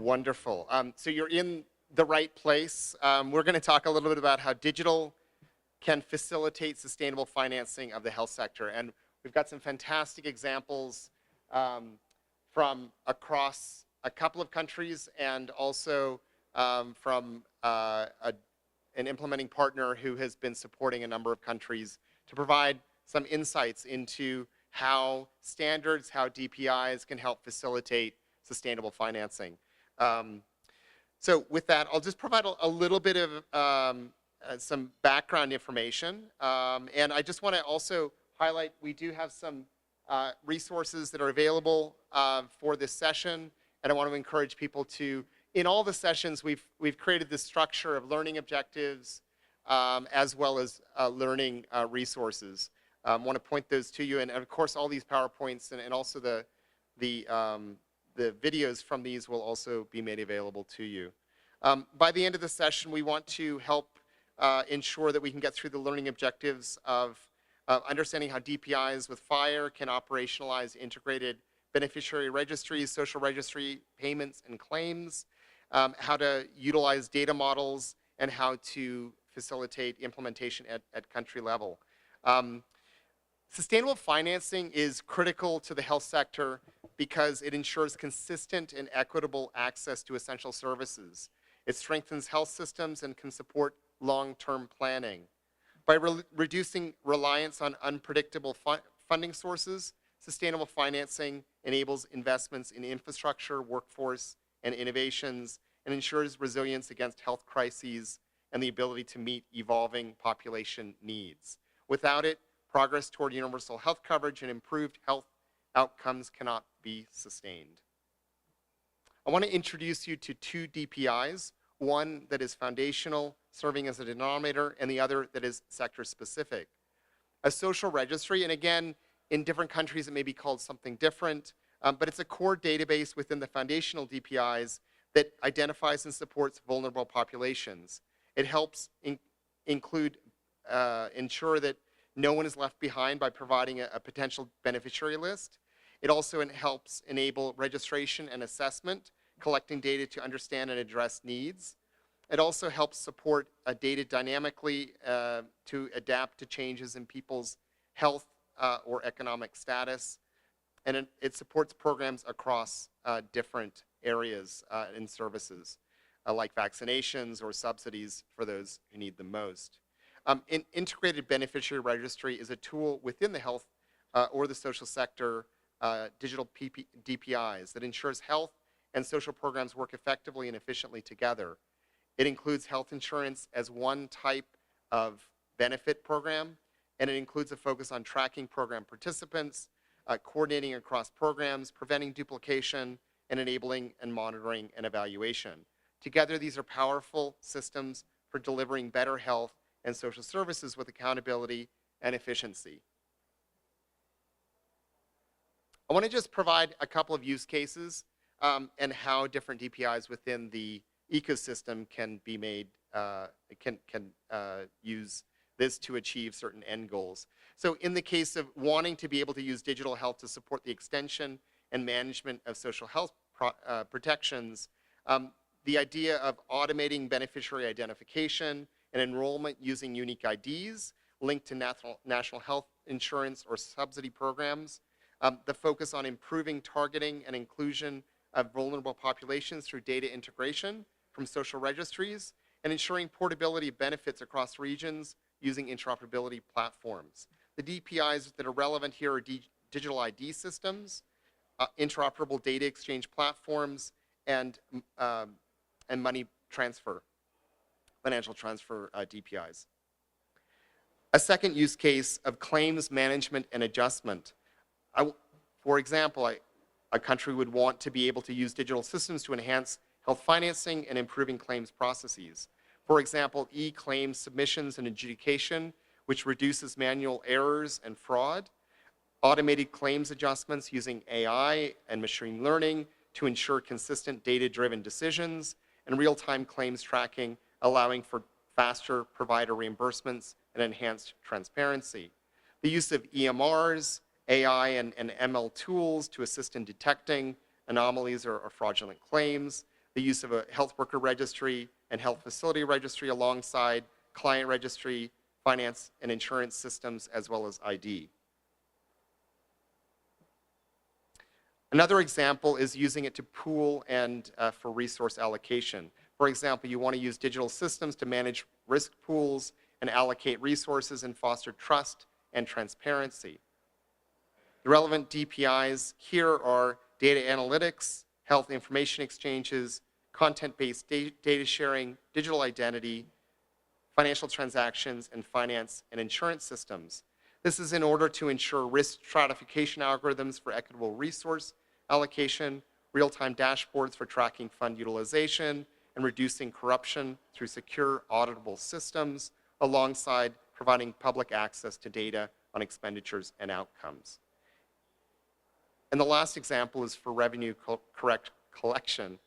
Wonderful. So you're in the right place. We're going to talk a little bit about how digital can facilitate sustainable financing of the health sector. And we've got some fantastic examples from across a couple of countries and also from an implementing partner who has been supporting a number of countries to provide some insights into how standards, how DPIs can help facilitate sustainable financing. So with that, I'll just provide a little bit of some background information. And I just want to also highlight, we do have some resources that are available for this session. And I want to encourage people to, in all the sessions, we've created this structure of learning objectives as well as learning resources. I want to point those to you. And of course, all these PowerPoints and also the videos from these will also be made available to you. By the end of the session, we want to help ensure that we can get through the learning objectives of understanding how DPIs with FHIR can operationalize integrated beneficiary registries, social registry payments and claims, how to utilize data models, and how to facilitate implementation at country level. Sustainable financing is critical to the health sector because it ensures consistent and equitable access to essential services. It strengthens health systems and can support long-term planning. By reducing reliance on unpredictable funding sources, sustainable financing enables investments in infrastructure, workforce, and innovations, and ensures resilience against health crises and the ability to meet evolving population needs. Without it, progress toward universal health coverage and improved health outcomes cannot be sustained. I want to introduce you to two DPIs, one that is foundational, serving as a denominator, and the other that is sector-specific. A social registry, and again, in different countries it may be called something different, but it's a core database within the foundational DPIs that identifies and supports vulnerable populations. It helps ensure that no one is left behind by providing a potential beneficiary list. It also helps enable registration and assessment, collecting data to understand and address needs. It also helps support data dynamically to adapt to changes in people's health or economic status. And it supports programs across different areas and services, like vaccinations or subsidies for those who need them most. An integrated beneficiary registry is a tool within the health or the social sector digital DPIs that ensures health and social programs work effectively and efficiently together. It includes health insurance as one type of benefit program, and it includes a focus on tracking program participants, coordinating across programs, preventing duplication, and enabling and monitoring and evaluation. Together, these are powerful systems for delivering better health and social services with accountability and efficiency. I want to just provide a couple of use cases and how different DPIs within the ecosystem can be made, use this to achieve certain end goals. So in the case of wanting to be able to use digital health to support the extension and management of social health protections, the idea of automating beneficiary identification and enrollment using unique IDs linked to national health insurance or subsidy programs, the focus on improving targeting and inclusion of vulnerable populations through data integration from social registries, and ensuring portability of benefits across regions using interoperability platforms. The DPIs that are relevant here are digital ID systems, interoperable data exchange platforms, and money transfer, financial transfer DPIs. A second use case of claims management and adjustment. For example, a country would want to be able to use digital systems to enhance health financing and improving claims processes. For example, e-claims submissions and adjudication, which reduces manual errors and fraud. Automated claims adjustments using AI and machine learning to ensure consistent data-driven decisions, and real-time claims tracking, allowing for faster provider reimbursements and enhanced transparency. The use of EMRs, AI and ML tools to assist in detecting anomalies or fraudulent claims. the use of a health worker registry and health facility registry alongside client registry, finance and insurance systems, as well as ID. Another example is using it to pool and for resource allocation. For example, you want to use digital systems to manage risk pools and allocate resources and foster trust and transparency. The relevant DPIs here are data analytics, health information exchanges, content-based data sharing, digital identity, financial transactions, and finance and insurance systems. This is in order to ensure risk stratification algorithms for equitable resource allocation, real-time dashboards for tracking fund utilization, and reducing corruption through secure, auditable systems, alongside providing public access to data on expenditures and outcomes. And the last example is for revenue correct collection.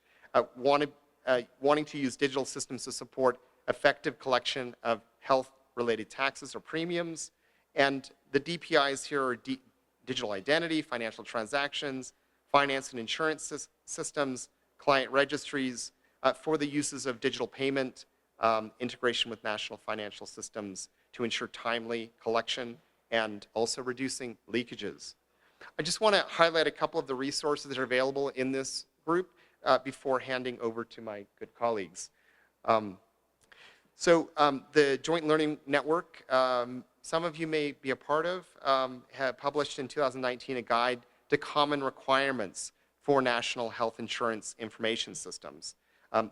Wanting to use digital systems to support effective collection of health-related taxes or premiums. And the DPIs here are digital identity, financial transactions, finance and insurance systems, client registries, for the uses of digital payment, integration with national financial systems to ensure timely collection and also reducing leakages. I just want to highlight a couple of the resources that are available in this group before handing over to my good colleagues. The Joint Learning Network, some of you may be a part of, have published in 2019 a guide to common requirements for national health insurance information systems.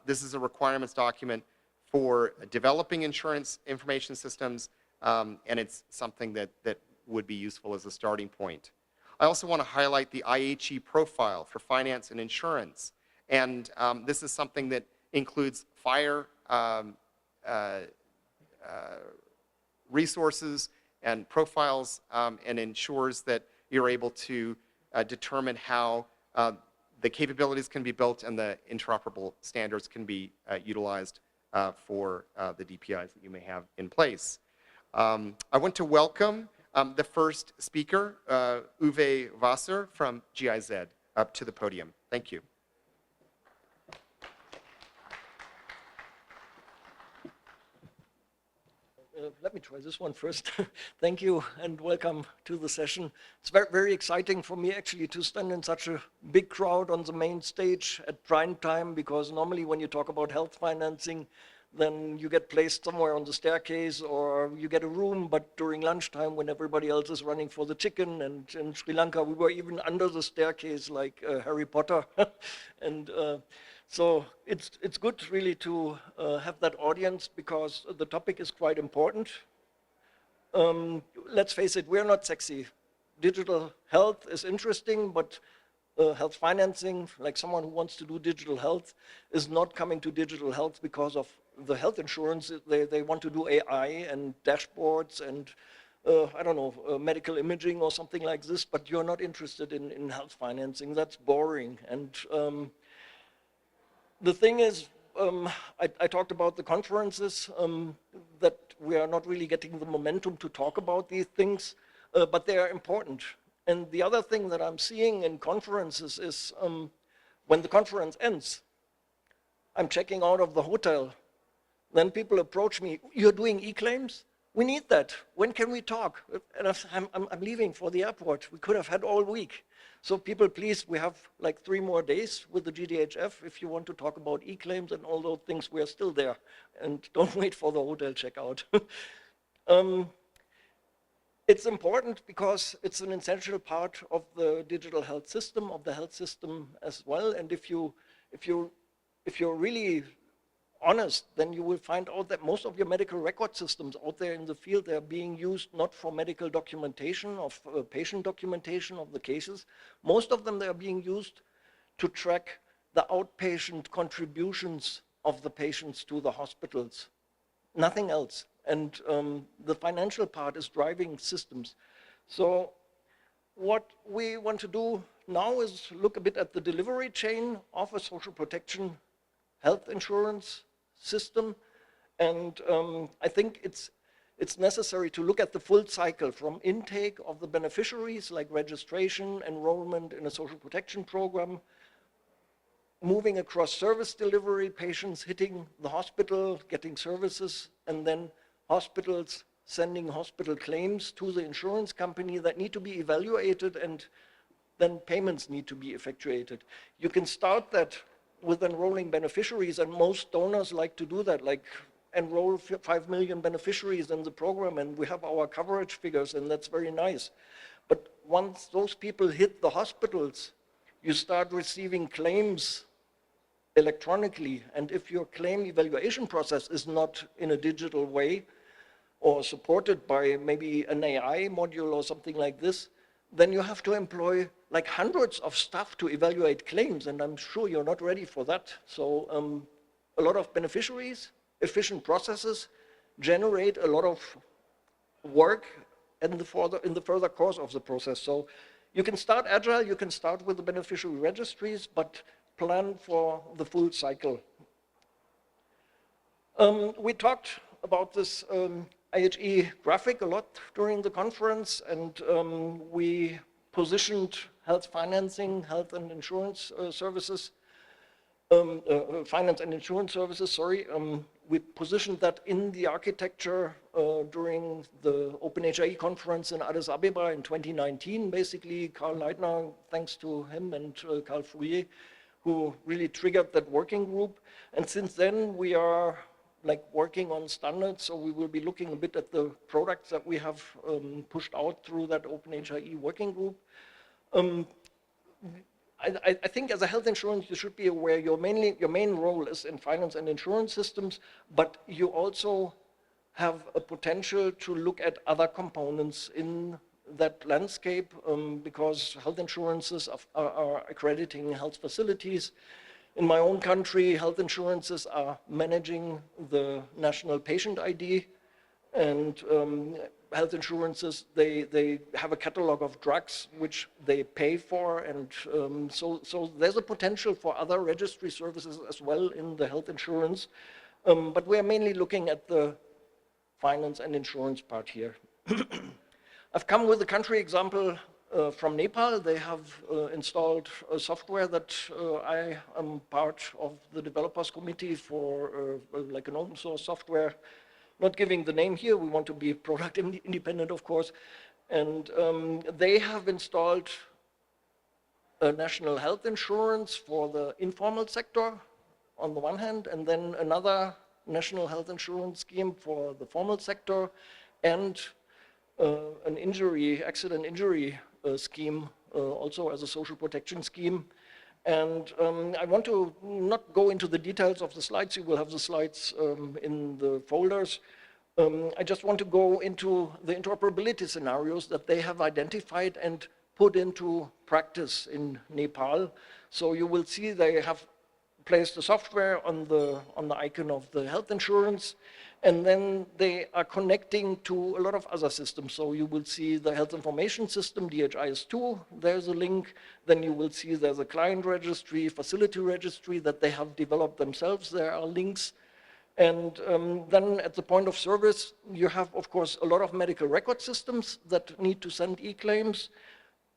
This is a requirements document for developing insurance information systems, and it's something that would be useful as a starting point. I also want to highlight the IHE profile for finance and insurance. And this is something that includes FHIR resources and profiles and ensures that you're able to determine how the capabilities can be built and the interoperable standards can be utilized for the DPIs that you may have in place. I want to welcome the first speaker, Uwe Wasser from GIZ, up to the podium. Thank you. Let me try this one first. Thank you and welcome to the session. It's very, very exciting for me actually to stand in such a big crowd on the main stage at prime time, because normally when you talk about health financing, then you get placed somewhere on the staircase or you get a room, but during lunchtime when everybody else is running for the chicken, and in Sri Lanka we were even under the staircase like Harry Potter. And so it's good really to have that audience, because the topic is quite important. Let's face it, we're not sexy. Digital health is interesting, but health financing, like someone who wants to do digital health, is not coming to digital health because of the health insurance. They want to do AI and dashboards and I don't know, medical imaging or something like this, but you're not interested in health financing. That's boring. And the thing is, I talked about the conferences, that we are not really getting the momentum to talk about these things, but they are important. And the other thing that I'm seeing in conferences is when the conference ends, I'm checking out of the hotel, then people approach me, you're doing e-claims? We need that. When can we talk? And I'm leaving for the airport. We could have had all week. So people, please, we have like 3 more days with the GDHF. If you want to talk about e-claims and all those things, we are still there. And don't wait for the hotel checkout. It's important because it's an essential part of the digital health system, of the health system as well. And if you're really honest, then you will find out that most of your medical record systems out there in the field, they are being used not for medical documentation of patient documentation of the cases. Most of them, they are being used to track the outpatient contributions of the patients to the hospitals. Nothing else. And the financial part is driving systems. So what we want to do now is look a bit at the delivery chain of a social protection health insurance system. And I think it's necessary to look at the full cycle from intake of the beneficiaries, like registration, enrollment in a social protection program, moving across service delivery, patients hitting the hospital, getting services, and then hospitals sending hospital claims to the insurance company that need to be evaluated, and then payments need to be effectuated. You can start that with enrolling beneficiaries, and most donors like to do that, like enroll 5 million beneficiaries in the program, and we have our coverage figures, and that's very nice. But once those people hit the hospitals, you start receiving claims electronically, and if your claim evaluation process is not in a digital way or supported by maybe an AI module or something like this, then you have to employ like hundreds of staff to evaluate claims, and I'm sure you're not ready for that. So a lot of beneficiaries, efficient processes generate a lot of work in the further course of the process. So you can start agile, you can start with the beneficiary registries, but plan for the full cycle. We talked about this IHE graphic a lot during the conference, and we positioned health financing, health and insurance services, finance and insurance services, sorry. We positioned that in the architecture during the OpenHIE conference in Addis Ababa in 2019. Basically, Karl Leitner, thanks to him, and Karl Fourier, who really triggered that working group. And since then, we are like working on standards, so we will be looking a bit at the products that we have pushed out through that OpenHIE working group. I think as a health insurance, you should be aware your main role is in finance and insurance systems, but you also have a potential to look at other components in that landscape, because health insurances are accrediting health facilities. In my own country, health insurances are managing the national patient ID, and health insurances, they have a catalog of drugs which they pay for, and so there's a potential for other registry services as well in the health insurance, but we're mainly looking at the finance and insurance part here. I've come with a country example from Nepal. They have installed a software that I am part of the developers committee for, like an open source software. Not giving the name here, we want to be product independent, of course. And they have installed a national health insurance for the informal sector on the one hand, and then another national health insurance scheme for the formal sector, and an accident injury scheme also as a social protection scheme. And I want to not go into the details of the slides. You will have the slides in the folders. I just want to go into the interoperability scenarios that they have identified and put into practice in Nepal. So you will see they have placed the software on the icon of the health insurance, and then they are connecting to a lot of other systems. So you will see the health information system, DHIS2, there's a link. Then you will see there's a client registry, facility registry that they have developed themselves. There are links. And then at the point of service, you have, of course, a lot of medical record systems that need to send e-claims.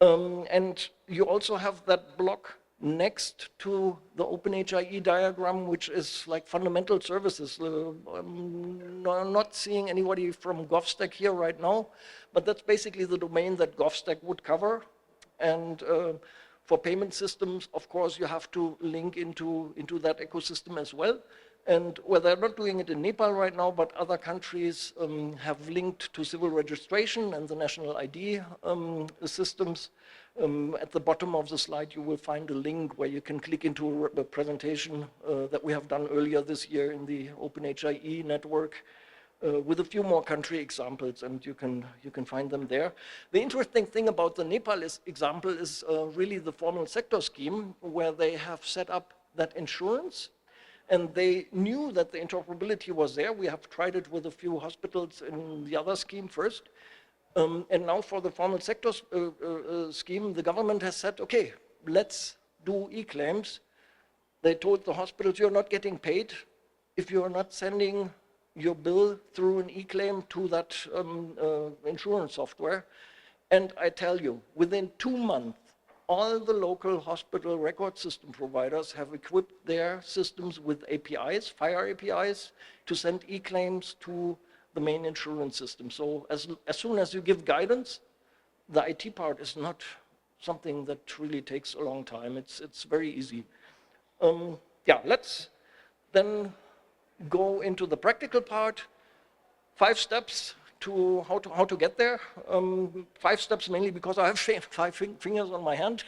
And you also have that block next to the OpenHIE diagram, which is like fundamental services. I'm not seeing anybody from GovStack here right now, but that's basically the domain that GovStack would cover. And for payment systems, of course, you have to link into that ecosystem as well. And well, they're not doing it in Nepal right now, but other countries have linked to civil registration and the national ID systems. At the bottom of the slide, you will find a link where you can click into a presentation that we have done earlier this year in the OpenHIE network with a few more country examples, and you can find them there. The interesting thing about the Nepal example is really the formal sector scheme, where they have set up that insurance, and they knew that the interoperability was there. We have tried it with a few hospitals in the other scheme first. And now for the formal sector scheme, the government has said, okay, let's do e-claims. They told the hospitals, you're not getting paid if you're not sending your bill through an e-claim to that insurance software. And I tell you, within 2 months all the local hospital record system providers have equipped their systems with APIs, FHIR APIs, to send e-claims to the main insurance system. So as soon as you give guidance, the IT part is not something that really takes a long time. It's very easy. Yeah, let's then go into the practical part. 5 steps to how to get there. 5 steps mainly because I have 5 fingers on my hand,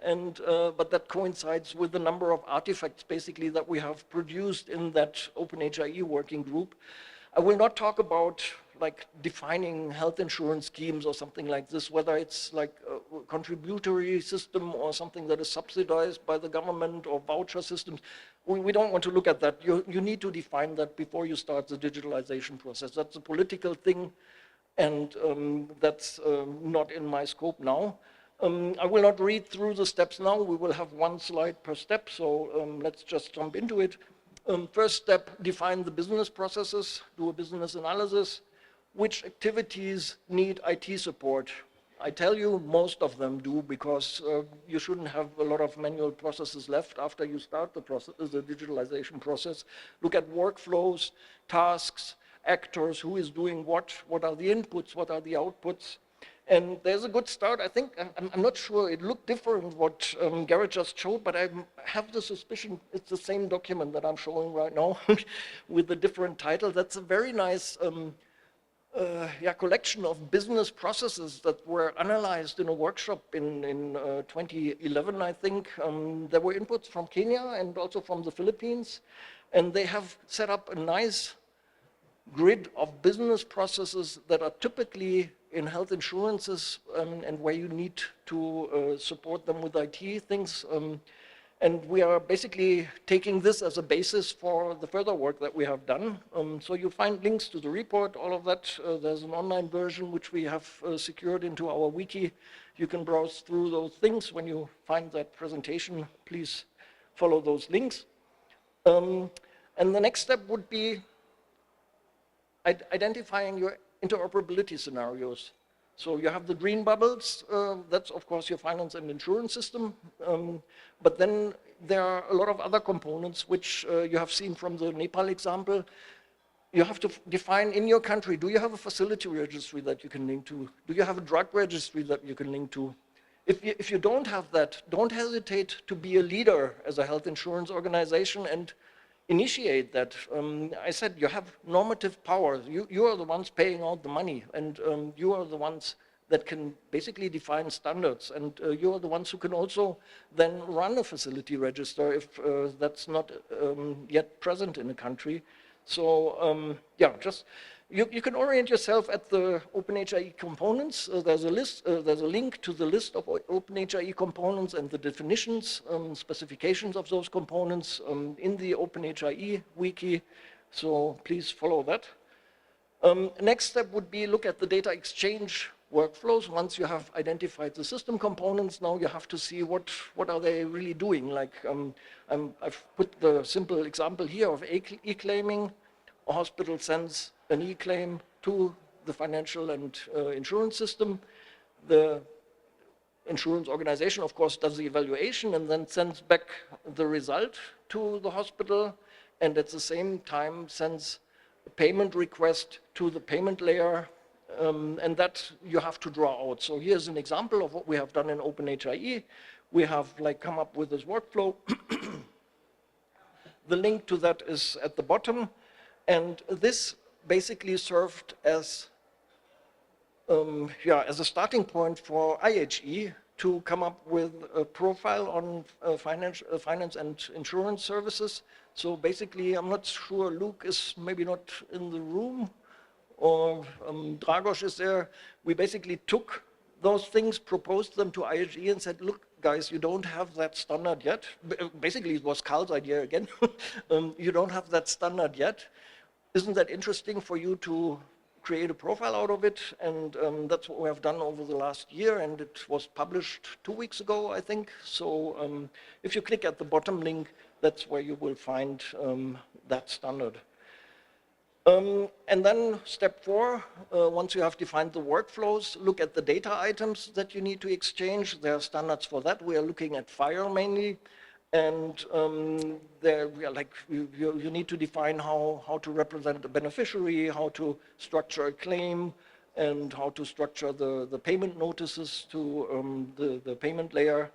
and but that coincides with the number of artifacts basically that we have produced in that OpenHIE working group. I will not talk about like defining health insurance schemes or something like this, whether it's like a contributory system or something that is subsidized by the government or voucher systems. We don't want to look at that. You need to define that before you start the digitalization process. That's a political thing, and that's not in my scope now. I will not read through the steps now. We will have 1 slide per step, so let's just jump into it. First step, define the business processes, do a business analysis. Which activities need IT support? I tell you, most of them do, because you shouldn't have a lot of manual processes left after you start the process, the digitalization process. Look at workflows, tasks, actors, who is doing what are the inputs, what are the outputs. And there's a good start. I think, I'm not sure, it looked different what Garrett just showed, but I have the suspicion it's the same document that I'm showing right now with a different title. That's a very nice collection of business processes that were analyzed in a workshop in 2011, I think. There were inputs from Kenya and also from the Philippines, and they have set up a nice grid of business processes that are typically in health insurances and where you need to support them with IT things. And we are basically taking this as a basis for the further work that we have done. So you find links to the report, all of that. There's an online version which we have secured into our wiki. You can browse through those things. When you find that presentation, please follow those links. And the next step would be identifying your interoperability scenarios. So you have the green bubbles, that's of course your finance and insurance system, but then there are a lot of other components which you have seen from the Nepal example. You have to define in your country, do you have a facility registry that you can link to? Do you have a drug registry that you can link to? If you don't have that, don't hesitate to be a leader as a health insurance organization and initiate that. I said you have normative power. You are the ones paying out the money, and you are the ones that can basically define standards, and you are the ones who can also then run a facility register if that's not yet present in a country. So yeah, just you can orient yourself at the OpenHIE components. There's a list, there's a link to the list of OpenHIE components and the definitions, specifications of those components in the OpenHIE wiki. So please follow that. Next step would be look at the data exchange workflows. Once you have identified the system components, now you have to see what are they really doing. Like I've put the simple example here of e-claiming. A hospital sends an e-claim to the financial and insurance system. The insurance organization, of course, does the evaluation and then sends back the result to the hospital, and at the same time sends a payment request to the payment layer, and that you have to draw out. So here's an example of what we have done in OpenHIE. We have come up with this workflow. The link to that is at the bottom. And this basically served as a starting point for IHE to come up with a profile on finance and insurance services. So basically, I'm not sure, Luke is maybe not in the room, or Dragos is there. We basically took those things, proposed them to IHE and said, look, guys, you don't have that standard yet. Basically, it was Carl's idea again. You don't have that standard yet. Isn't that interesting for you to create a profile out of it? And that's what we have done over the last year, and it was published 2 weeks ago, I think. So if you click at the bottom link, that's where you will find that standard. And then step 4, once you have defined the workflows, look at the data items that you need to exchange. There are standards for that. We are looking at FHIR mainly. And there we are like, you need to define how to represent the beneficiary, how to structure a claim, and how to structure the payment notices to the payment layer.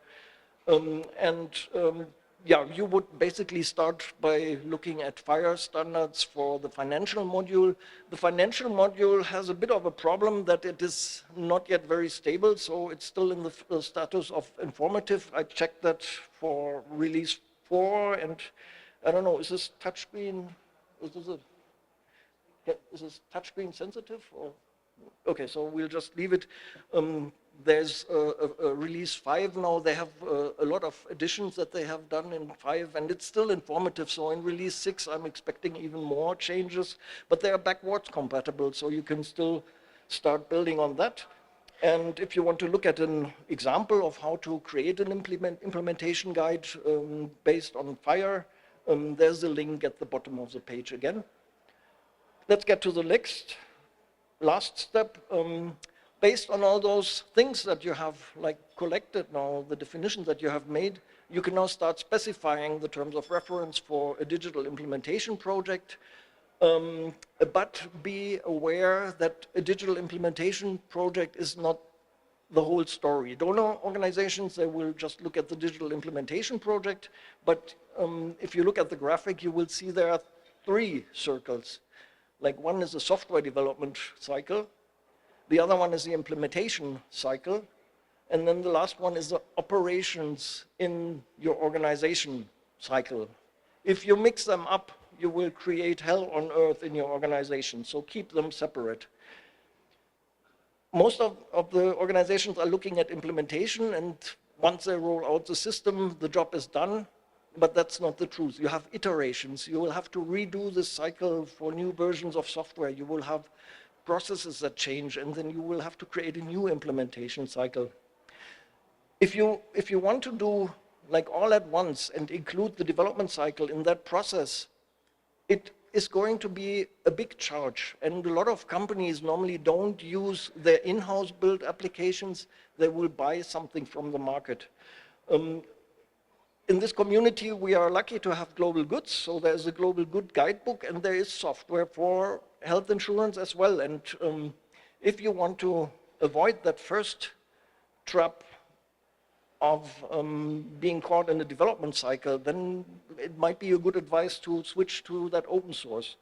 Yeah, you would basically start by looking at FHIR standards for the financial module. The financial module has a bit of a problem that it is not yet very stable, so it's still in the status of informative. I checked that for release 4, and I don't know, is this touchscreen? Is this touchscreen sensitive? Or? Okay, so we'll just leave it. There's a release 5 now. They have a lot of additions that they have done in 5, and it's still informative. So in release 6, I'm expecting even more changes, but they are backwards compatible, so you can still start building on that. And if you want to look at an example of how to create an implementation guide based on FHIR, there's a link at the bottom of the page again. Let's get to the last step. Based on all those things that you have like collected now, the definitions that you have made, you can now start specifying the terms of reference for a digital implementation project. But be aware that a digital implementation project is not the whole story. Donor organizations, they will just look at the digital implementation project. But if you look at the graphic, you will see there are 3 circles. Like one is a software development cycle. The other one is the implementation cycle. And then the last one is the operations in your organization cycle. If you mix them up, you will create hell on earth in your organization. So keep them separate. Most of the organizations are looking at implementation, and once they roll out the system, the job is done. But that's not the truth. You have iterations. You will have to redo this cycle for new versions of software. You will have processes that change, and then you will have to create a new implementation cycle. If you want to do like all at once and include the development cycle in that process, it is going to be a big charge. And a lot of companies normally don't use their in-house built applications. They will buy something from the market. In this community, we are lucky to have global goods. So there's a global good guidebook, and there is software for health insurance as well. And if you want to avoid that first trap of being caught in the development cycle, then it might be a good advice to switch to that open source.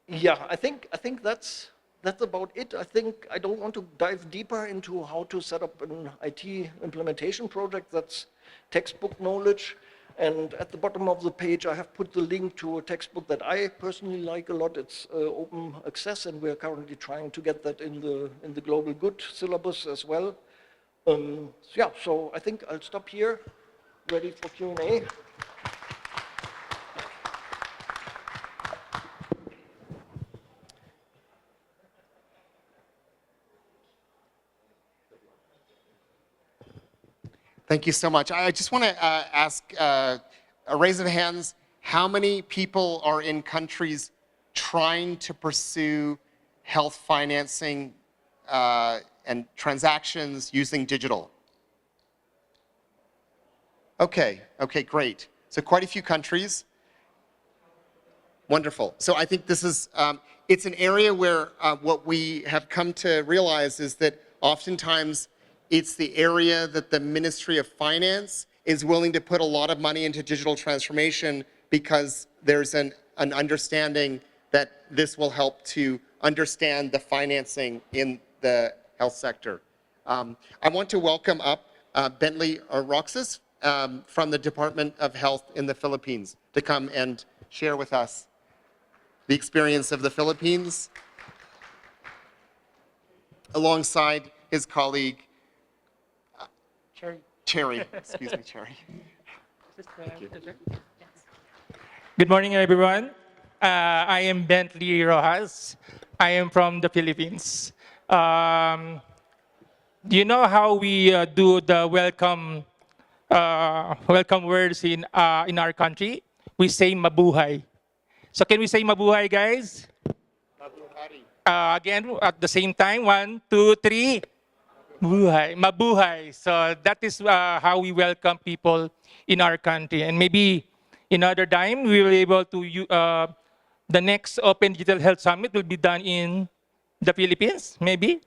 Yeah, I think that's about it. I think I don't want to dive deeper into how to set up an IT implementation project. That's textbook knowledge. And at the bottom of the page, I have put the link to a textbook that I personally like a lot. It's open access, and we're currently trying to get that in the global good syllabus as well. Yeah, so I think I'll stop here, ready for Q&A. Thank you so much. I just want to ask a raise of hands. How many people are in countries trying to pursue health financing and transactions using digital? Okay, great. So quite a few countries. Wonderful. So I think this is, it's an area where what we have come to realize is that oftentimes it's the area that the Ministry of Finance is willing to put a lot of money into digital transformation because there's an understanding that this will help to understand the financing in the health sector. I want to welcome up Bentley Roxas from the Department of Health in the Philippines to come and share with us the experience of the Philippines alongside his colleague, Cherry. Excuse me, Cherry. Good morning, everyone. I am Bentley Rojas. I am from the Philippines. Do you know how we do the welcome words in our country? We say mabuhay. So can we say mabuhay, guys? Mabuhay. Again, at the same time, 1, 2, 3. Mabuhay. Mabuhay. So that is how we welcome people in our country. And maybe another time, we will be able to, the next Open Digital Health Summit will be done in the Philippines, maybe.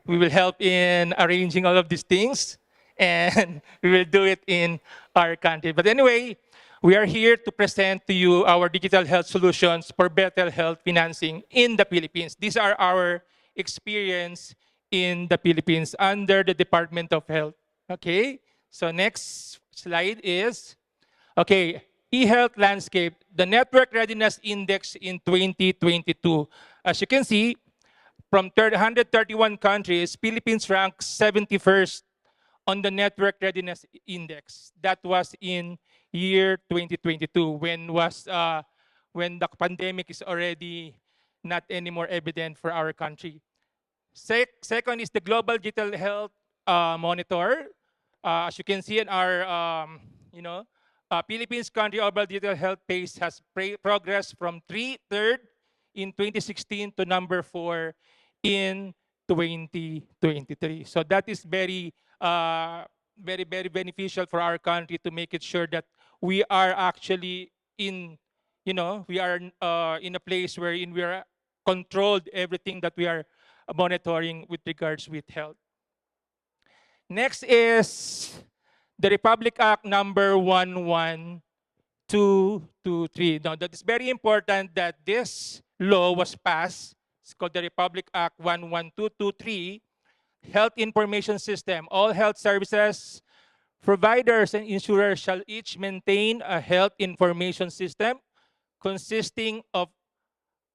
We will help in arranging all of these things, and we will do it in our country. But anyway, we are here to present to you our digital health solutions for better health financing in the Philippines. These are our experience in the Philippines under the Department of Health. Okay, so next slide is, okay, e-health landscape, the Network Readiness Index in 2022. As you can see, from 131 countries, Philippines ranked 71st on the Network Readiness Index. That was in year 2022 when the pandemic is already not anymore evident for our country. Second is the Global Digital Health Monitor. As you can see in our, Philippines country overall digital health pace has progressed from third in 2016 to number 4 in 2023. So that is very, very beneficial for our country to make it sure that we are actually in, we are in a place wherein we are controlled everything that we are monitoring with regards with health. Next is the Republic Act number 11223. Now, that is very important that this law was passed. It's called the Republic Act 11223, Health Information System. All health services providers and insurers shall each maintain a health information system consisting of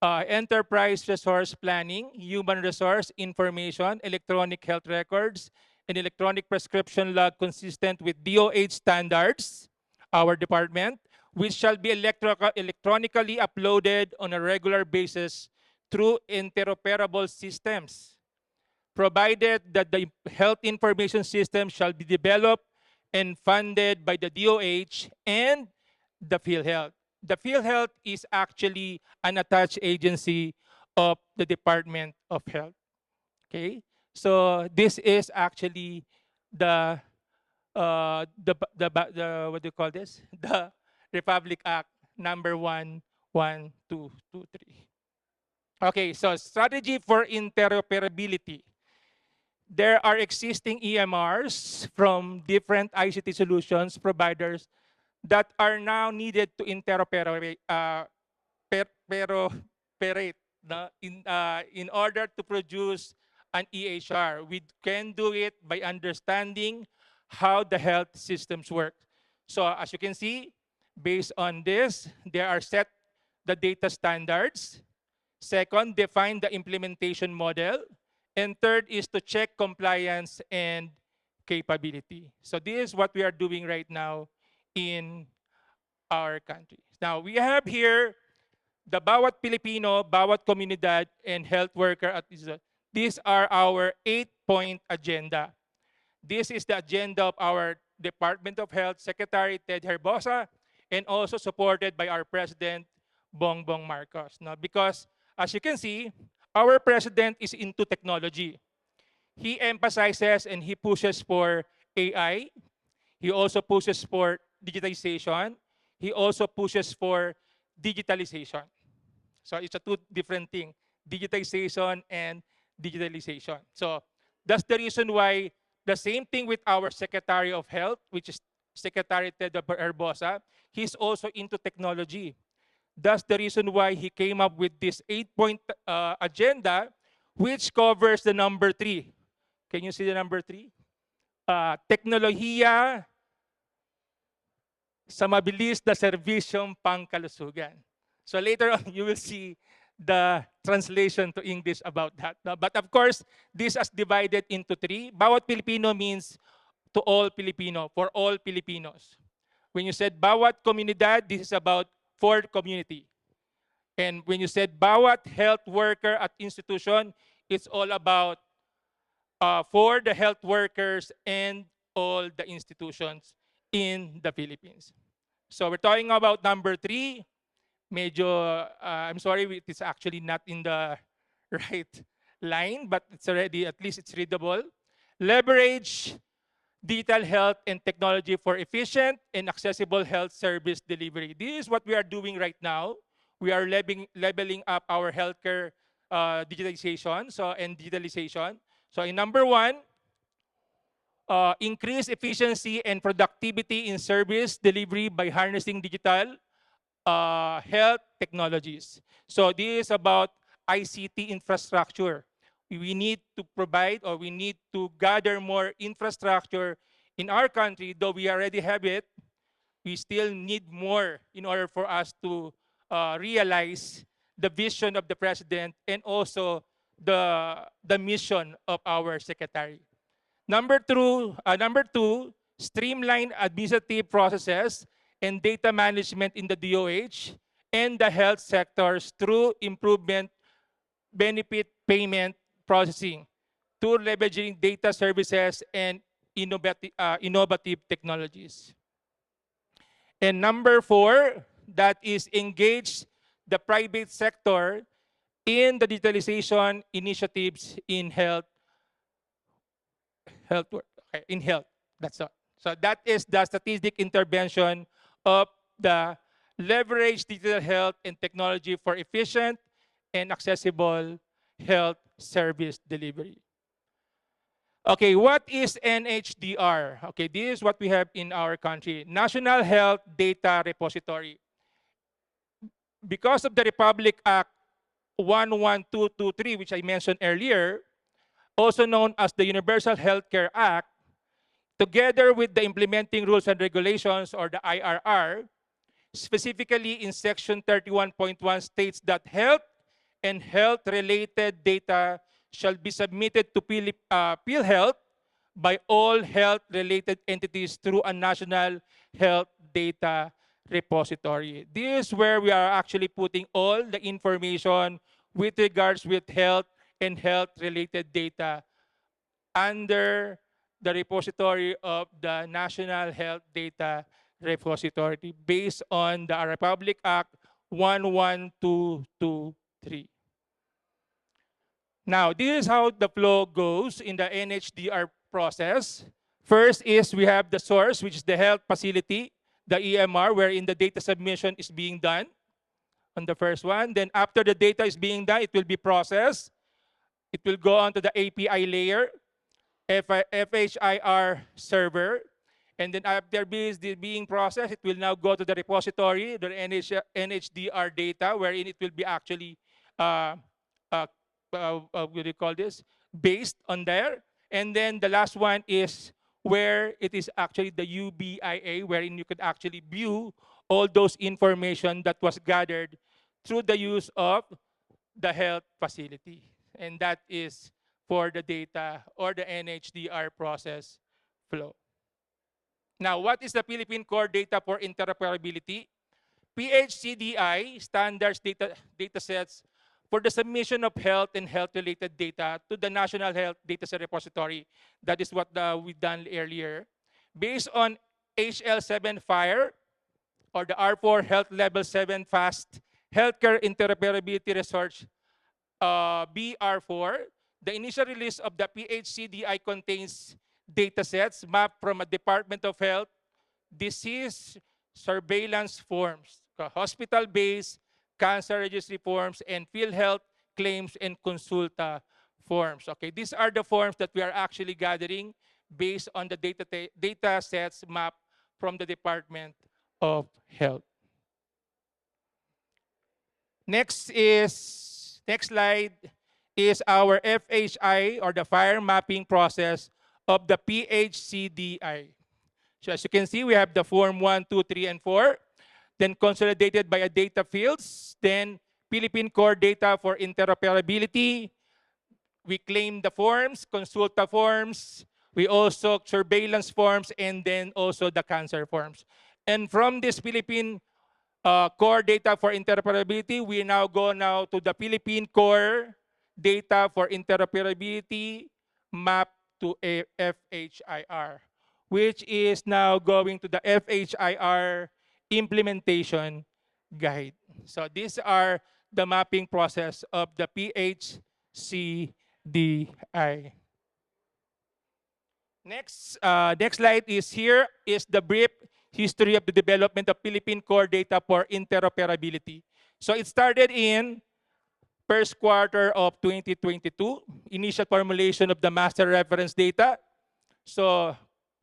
enterprise resource planning, human resource information, electronic health records, and electronic prescription log consistent with DOH standards, our department, which shall be electronically uploaded on a regular basis through interoperable systems, provided that the health information system shall be developed and funded by the DOH and the PhilHealth. The PhilHealth is actually an attached agency of the Department of Health. Okay, so this is actually the what do you call this? The Republic Act number 11223. Okay, so strategy for interoperability. There are existing EMRs from different ICT solutions providers that are now needed to interoperate in order to produce an EHR. We can do it by understanding how the health systems work. So as you can see, based on this, there are set the data standards. Second, define the implementation model. And third is to check compliance and capability. So this is what we are doing right now in our country. Now, we have here the Bawat Pilipino, Bawat Komunidad, and Health Worker at ISA. These are our 8-point agenda. This is the agenda of our Department of Health Secretary Ted Herbosa, and also supported by our President Bongbong Marcos. Now, because as you can see, our President is into technology. He emphasizes and he pushes for AI. He also pushes for digitization. He also pushes for digitalization. So it's a two different thing, digitization and digitalization. So that's the reason why the same thing with our Secretary of Health, which is Secretary Ted Herbosa, he's also into technology. That's the reason why he came up with this 8-point agenda, which covers the number 3. Can you see the number 3? Teknolohiya sa mabilis na serbisyong pangkalusugan. So later on, you will see the translation to English about that. But of course, this is divided into 3. Bawat Pilipino means to all Filipino, for all Filipinos. When you said bawat komunidad, this is about for community. And when you said bawat health worker at institution, it's all about for the health workers and all the institutions in the Philippines. So we're talking about number 3, medyo, I'm sorry, it is actually not in the right line, but it's already, at least it's readable. Leverage digital health and technology for efficient and accessible health service delivery. This is what we are doing right now. We are leveling up our healthcare digitalization and digitalization. So in number one, increase efficiency and productivity in service delivery by harnessing digital health technologies. So this is about ICT infrastructure. We need to provide, or we need to gather more infrastructure in our country. Though we already have it, we still need more in order for us to realize the vision of the president and also the mission of our secretary. Number two, streamline administrative processes and data management in the DOH and the health sectors through improvement benefit payment processing, to leveraging data services and innovative technologies. And number four, that is engage the private sector in the digitalization initiatives in health work. Okay, in health. That's all. So that is the strategic intervention of the leverage digital health and technology for efficient and accessible health service delivery. Okay, what is NHDR? Okay, this is what we have in our country. National Health Data Repository. Because of the Republic Act 11223, which I mentioned earlier, also known as the Universal Healthcare Act, together with the implementing rules and regulations, or the IRR, specifically in section 31.1 states that health and health-related data shall be submitted to PhilHealth by all health-related entities through a national health data repository. This is where we are actually putting all the information with regards with health and health-related data under the repository of the National Health Data Repository based on the Republic Act 11223. Now, this is how the flow goes in the NHDR process. First is we have the source, which is the health facility, the EMR, wherein the data submission is being done on the first one. Then after the data is being done, it will be processed. It will go on to the API layer, FHIR server, and then after this being processed, it will now go to the repository, the NHDR data, wherein it will be actually, what do you call this, based on there. And then the last one is where it is actually the UBIA, wherein you could actually view all those information that was gathered through the use of the health facility. And that is for the data or the NHDR process flow. Now, what is the Philippine Core Data for Interoperability? PHCDI standards data sets for the submission of health and health-related data to the National Health Dataset Repository. That is what we've done earlier. Based on HL7 FHIR, or the R4 Health Level 7 Fast Healthcare Interoperability Research, BR4, the initial release of the PHCDI contains datasets mapped from a Department of Health disease surveillance forms, hospital-based cancer registry forms, and PhilHealth claims and consulta forms. Okay, these are the forms that we are actually gathering based on the data sets mapped from the Department of Health. Next slide is our FHI, or the FHIR mapping process of the PHCDI. So as you can see, we have the form 1, 2, 3, and 4, then consolidated by a data fields, then Philippine Core Data for Interoperability. We claim the forms, consulta forms, we also surveillance forms, and then also the cancer forms. And from this Philippine Core Data for Interoperability, we now go to the Philippine Core Data for Interoperability map to a FHIR, which is now going to the FHIR implementation guide. So these are the mapping process of the PHCDI. Next slide is here is the brief history of the development of Philippine core data for interoperability. So it started in first quarter of 2022, initial formulation of the master reference data. So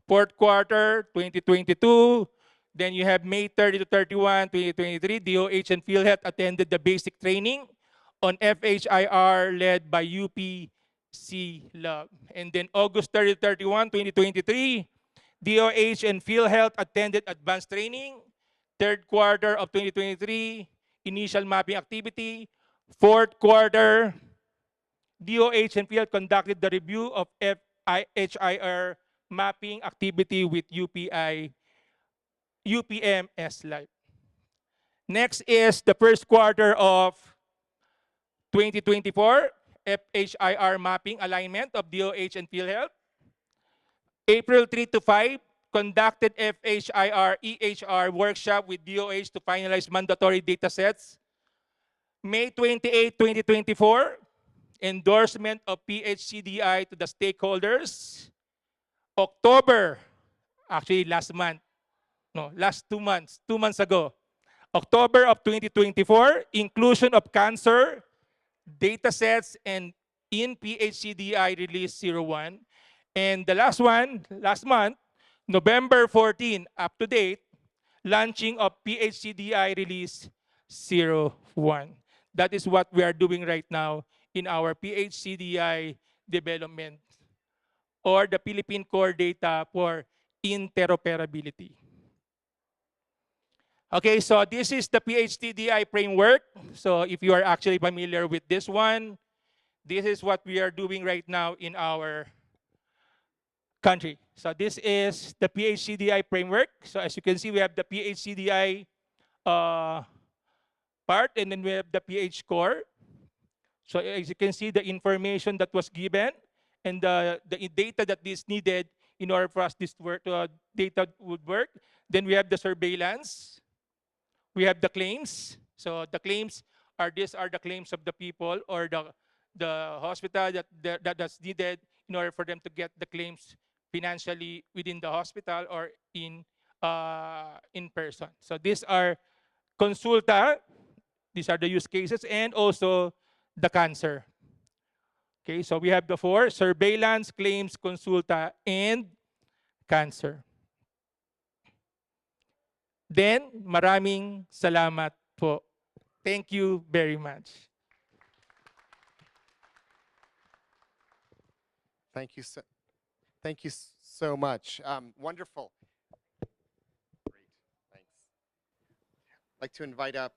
fourth quarter 2022, then you have May 30 to 31, 2023, DOH and PhilHealth attended the basic training on FHIR led by UP Lab. And then August 30 to 31, 2023, DOH and PhilHealth attended advanced training. Third quarter of 2023, initial mapping activity. Fourth quarter, DOH and PhilHealth conducted the review of FHIR mapping activity with UPMS Live. Next is the first quarter of 2024, FHIR mapping alignment of DOH and PhilHealth. April 3 to 5, conducted FHIR EHR workshop with DOH to finalize mandatory data sets. May 28, 2024, endorsement of PHCDI to the stakeholders. October, actually last 2 months ago. October of 2024, inclusion of cancer data sets and in PHCDI release 01. And the last one, last month, November 14, up to date, launching of PHCDI release 01. That is what we are doing right now in our PHCDI development or the Philippine core data for interoperability. Okay, so this is the PHCDI framework. So if you are actually familiar with this one, this is what we are doing right now in our country. So this is the PHCDI framework. So as you can see, we have the PHCDI part, and then we have the PH core. So as you can see, the information that was given and the data that is needed in order for us this work, data would work. Then we have the surveillance. We have the claims. So the claims are these are the claims of the people or the hospital that's needed in order for them to get the claims financially within the hospital or in person. So these are consulta. These are the use cases and also the cancer. Okay, so we have the four: surveillance, claims, consulta, and cancer. Then, maraming salamat po. Thank you very much. Thank you so much. Wonderful. Great, thanks. I'd like to invite up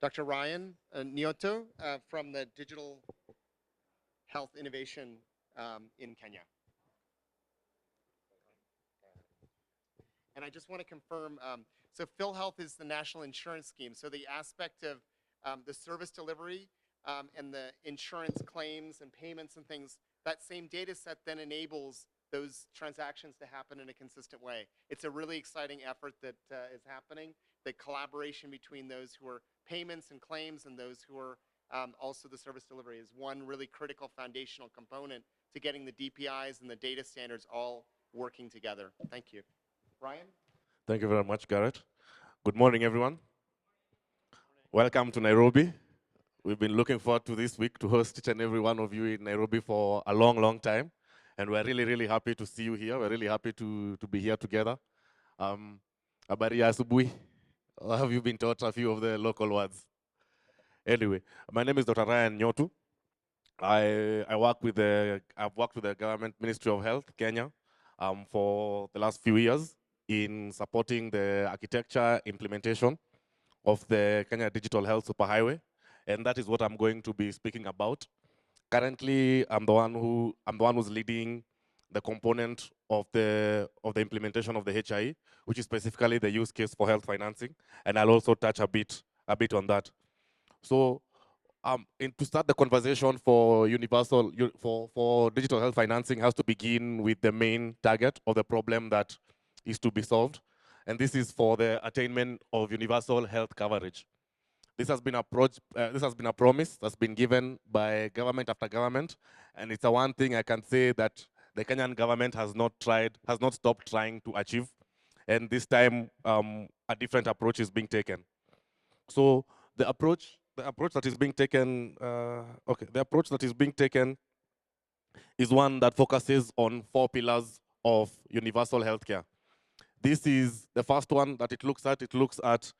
Dr. Ryan Nyoto from the Digital Health Innovation in Kenya. And I just want to confirm, so PhilHealth is the national insurance scheme. So the aspect of the service delivery and the insurance claims and payments and things, that same data set then enables those transactions to happen in a consistent way. It's a really exciting effort that is happening. The collaboration between those who are payments and claims and those who are also the service delivery is one really critical foundational component to getting the DPIs and the data standards all working together. Thank you. Ryan? Thank you very much, Garrett. Good morning, everyone. Welcome to Nairobi. We've been looking forward to this week to host each and every one of you in Nairobi for a long, long time. And we're really, really happy to see you here. We're really happy to be here together. Habari ya asubuhi. Or have you been taught a few of the local words? Anyway, my name is Dr. Ryan Nyotu. I've worked with the Government Ministry of Health, Kenya, for the last few years in supporting the architecture implementation of the Kenya Digital Health Superhighway, and that is what I'm going to be speaking about. Currently, I'm the one who's leading the component of the implementation of the HIE, which is specifically the use case for health financing, and I'll also touch a bit on that. So, to start the conversation for for digital health financing has to begin with the main target of the problem that is to be solved, and this is for the attainment of universal health coverage. This has been this has been a promise that's been given by government after government, and it's a one thing I can say that the Kenyan government has not stopped trying to achieve, and this time a different approach is being taken. So the approach that is being taken, the approach that is being taken is one that focuses on 4 pillars of universal healthcare. This is the first one that it looks at. It looks at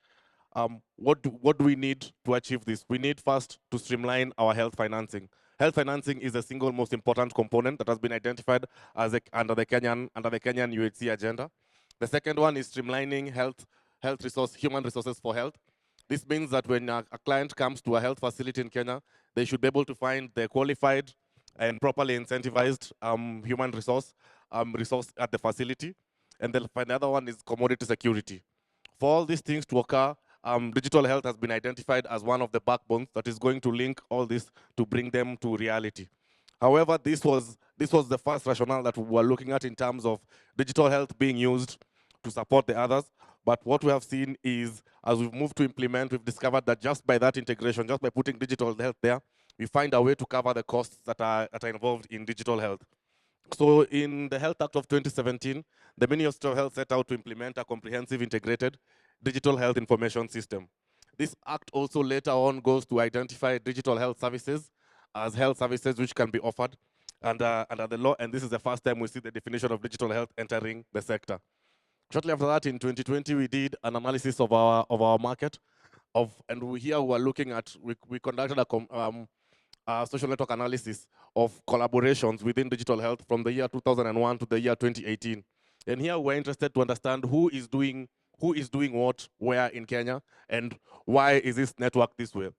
what do we need to achieve this? We need first to streamline our health financing. Health financing is the single most important component that has been identified as under the Kenyan UHC agenda. The second one is streamlining human resources for health. This means that when a client comes to a health facility in Kenya, they should be able to find the qualified and properly incentivized human resource at the facility. And then the other one is commodity security. For all these things to occur, digital health has been identified as one of the backbones that is going to link all this to bring them to reality. However, this was the first rationale that we were looking at in terms of digital health being used to support the others. But what we have seen is, as we've moved to implement, we've discovered that just by that integration, just by putting digital health there, we find a way to cover the costs that are involved in digital health. So in the Health Act of 2017, the Ministry of Health set out to implement a comprehensive integrated digital health information system. This act also later on goes to identify digital health services as health services which can be offered under the law, and this is the first time we see the definition of digital health entering the sector. Shortly after that, in 2020, we did an analysis of our market, and we were looking at, we conducted a social network analysis of collaborations within digital health from the year 2001 to the year 2018. And here we're interested to understand who is doing what, where in Kenya, and why is this network this way.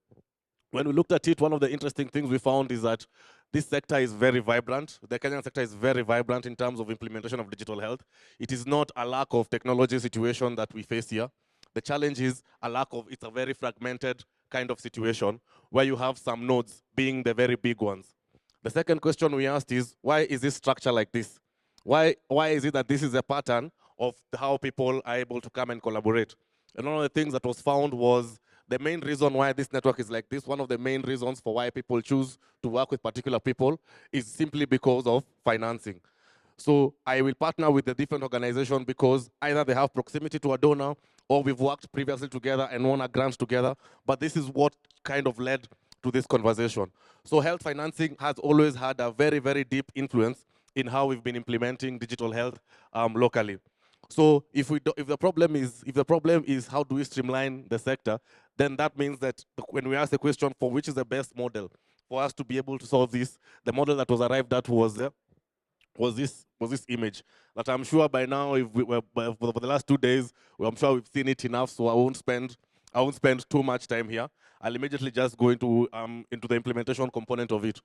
When we looked at it, one of the interesting things we found is that this sector is very vibrant. The Kenyan sector is very vibrant in terms of implementation of digital health. It is not a lack of technology situation that we face here. The challenge is it's a very fragmented kind of situation where you have some nodes being the very big ones. The second question we asked is, why is this structure like this? Why is it that this is a pattern of how people are able to come and collaborate? And one of the things that was found was the main reason why this network is like this, one of the main reasons for why people choose to work with particular people is simply because of financing. So I will partner with the different organizations because either they have proximity to a donor or we've worked previously together and won a grant together, but this is what kind of led to this conversation. So health financing has always had a very, very deep influence in how we've been implementing digital health locally. So if the problem is how do we streamline the sector, then that means that when we ask the question for which is the best model for us to be able to solve this, the model that was arrived at was this image that I'm sure by now, for the last 2 days, I'm sure we've seen it enough, so I won't spend too much time here. I'll immediately just go into the implementation component of it.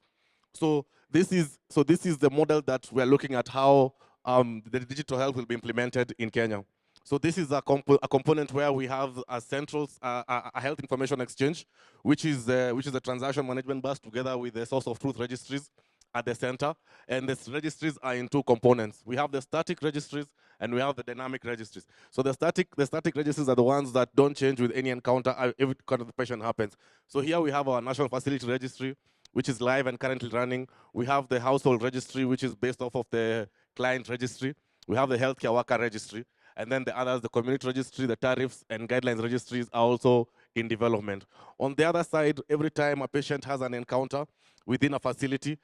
So this is the model that we're looking at how the digital health will be implemented in Kenya. So this is a component where we have a central a health information exchange, which is a transaction management bus together with the source of truth registries at the center. And the registries are in 2 components. We have the static registries and we have the dynamic registries. So the static registries are the ones that don't change with any encounter every kind of the patient happens. So here we have our national facility registry, which is live and currently running. We have the household registry, which is based off of the client registry. We have the healthcare worker registry. And then the others, the community registry, the tariffs and guidelines registries are also in development. On the other side, every time a patient has an encounter within a facility,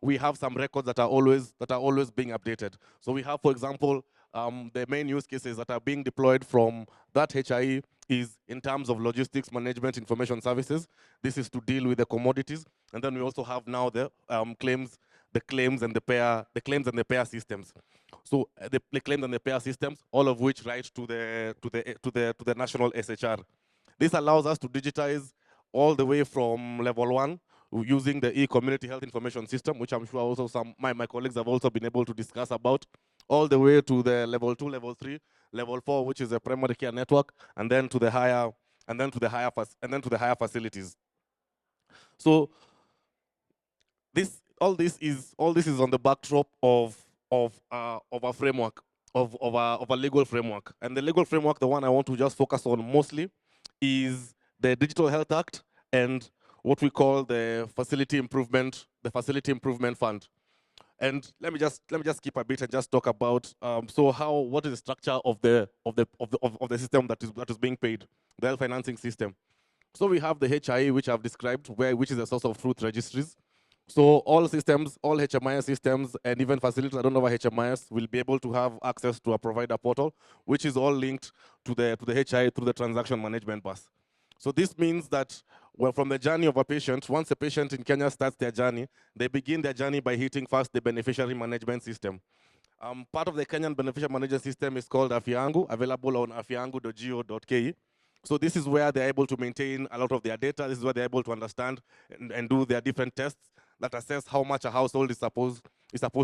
we have some records that are always being updated. So we have, for example, the main use cases that are being deployed from that HIE is in terms of logistics management information services. This is to deal with the commodities. And then we also have now the claims and the payer systems. So the claims and the payer systems, all of which write to the national SHR. This allows us to digitize all the way from level 1 using the e-community health information system, which I'm sure also some my colleagues have also been able to discuss about, all the way to the level 2, level 3, level 4, which is a primary care network, and then to the higher facilities. So all this is on the backdrop of a framework. of a legal framework. And the legal framework, the one I want to just focus on mostly, is the Digital Health Act and what we call the Facility Improvement Fund. And let me just skip a bit and just talk about what is the structure of the system that is being paid, the health financing system. So we have the HIE, which I've described, which is a source of truth registries. So all systems, all HMIS systems, and even facilities that don't have HMIS will be able to have access to a provider portal, which is all linked to the HIE through the transaction management bus. So this means that, well, from the journey of a patient, once a patient in Kenya starts their journey, they begin their journey by hitting first the beneficiary management system. Part of the Kenyan beneficiary management system is called Afyangu, available on afyangu.go.ke. So this is where they're able to maintain a lot of their data. This is where they're able to understand and do their different tests that assess how much a household is supposed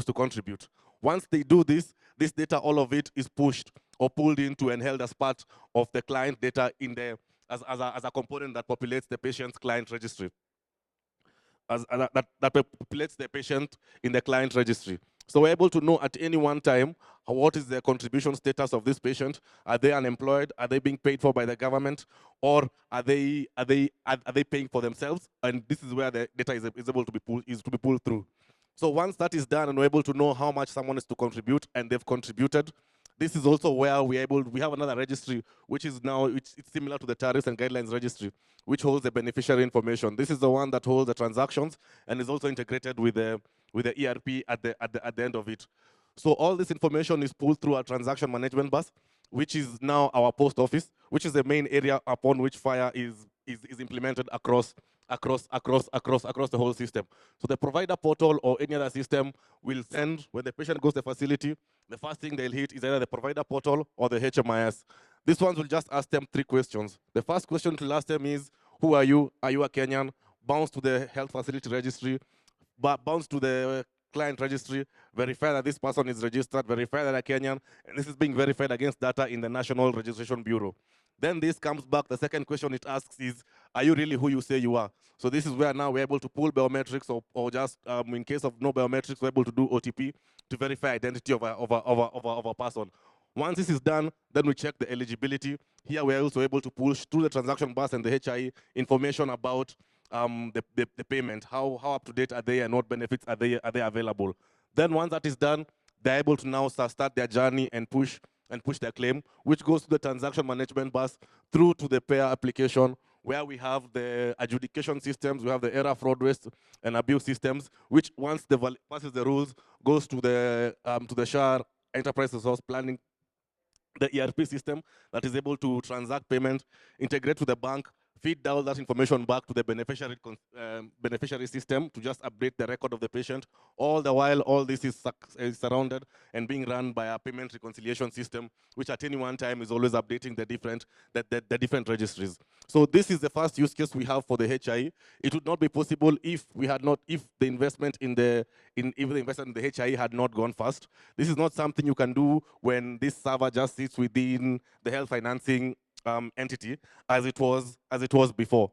to contribute. Once they do this data, all of it is pushed or pulled into and held as part of the client data in the as a component that populates the patient's client registry. That populates the patient in the client registry. So we're able to know at any one time what is the contribution status of this patient. Are they unemployed? Are they being paid for by the government? Or are they paying for themselves? And this is where the data is able to be pulled through. So once that is done and we're able to know how much someone is to contribute and they've contributed, this is also where we have another registry, which is now, it's similar to the tariffs and guidelines registry, which holds the beneficiary information. This is the one that holds the transactions and is also integrated with the ERP at the end of it. So all this information is pulled through our transaction management bus, which is now our post office, which is the main area upon which FHIR is implemented across the whole system. So the provider portal or any other system will send, when the patient goes to the facility, the first thing they'll hit is either the provider portal or the HMIS. These ones will just ask them 3 questions. The first question to ask them is, who are you? Are you a Kenyan? Bounce to the health facility registry, bounce to the client registry, verify that this person is registered, verify that they're Kenyan, and this is being verified against data in the National Registration Bureau. Then this comes back, the second question it asks is, are you really who you say you are? So this is where now we're able to pull biometrics or just, in case of no biometrics, we're able to do OTP to verify identity of a person. Once this is done, then we check the eligibility. Here we're also able to push through the transaction bus and the HIE information about the payment, how up to date are they and what benefits are they available. Then once that is done, they're able to now start their journey and push their claim, which goes to the transaction management bus through to the payer application, where we have the adjudication systems, we have the error, fraud, waste, and abuse systems, which once passes the rules, goes to the SHAR enterprise resource planning, the ERP system that is able to transact payment, integrate with the bank, feed down that information back to the beneficiary system to just update the record of the patient. All the while, all this is surrounded and being run by a payment reconciliation system, which at any one time is always updating the different registries. So this is the first use case we have for the HIE. It would not be possible if the investment in the HIE had not gone fast. This is not something you can do when this server just sits within the health financing entity as it was before.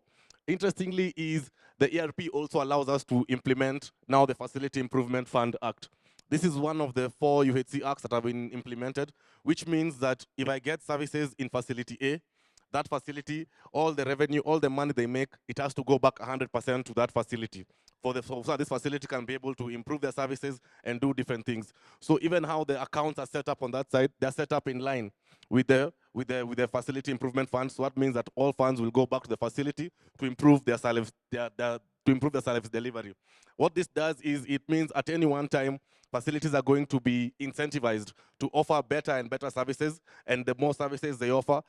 Interestingly, is the ERP also allows us to implement now the Facility Improvement Fund Act. This is one of the 4 UHC acts that have been implemented, which means that if I get services in Facility A, that facility, all the revenue, all the money they make, it has to go back 100% to that facility. So this facility can be able to improve their services and do different things. So even how the accounts are set up on that side, they're set up in line with the facility improvement fund. So that means that all funds will go back to the facility to improve their service delivery. What this does is it means at any one time, facilities are going to be incentivized to offer better and better services, and the more services they offer,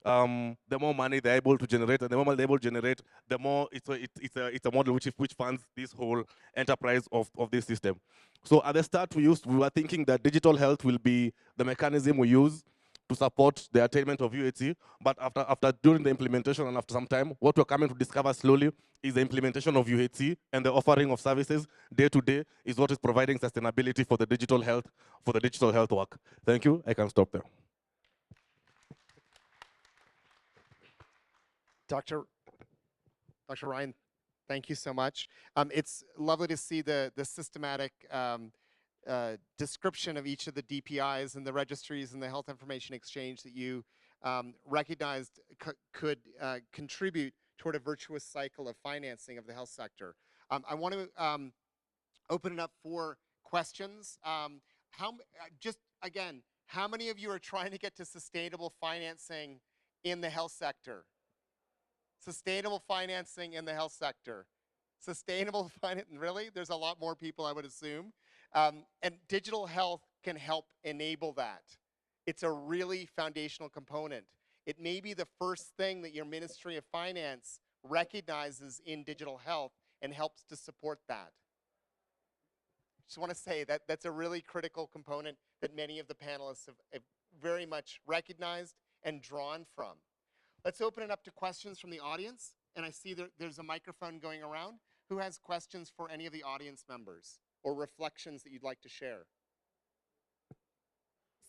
the more money they're able to generate, and the more they're able to generate, the more it's a model which funds this whole enterprise of this system. So at the start, we were thinking that digital health will be the mechanism we use to support the attainment of UHC, but during the implementation and after some time, what we're coming to discover slowly is the implementation of UHC and the offering of services day to day is what is providing sustainability for the digital health work. Thank you. I can stop there. Dr. Ryan, thank you so much. It's lovely to see the systematic description of each of the DPIs and the registries and the health information exchange that you recognized could contribute toward a virtuous cycle of financing of the health sector. I want to open it up for questions. Just again, how many of you are trying to get to sustainable financing in the health sector? Sustainable financing in the health sector. Sustainable finance, really? There's a lot more people, I would assume. And digital health can help enable that. It's a really foundational component. It may be the first thing that your Ministry of Finance recognizes in digital health and helps to support that. Just want to say that that's a really critical component that many of the panelists have very much recognized and drawn from. Let's open it up to questions from the audience. And I see there's a microphone going around. Who has questions for any of the audience members or reflections that you'd like to share?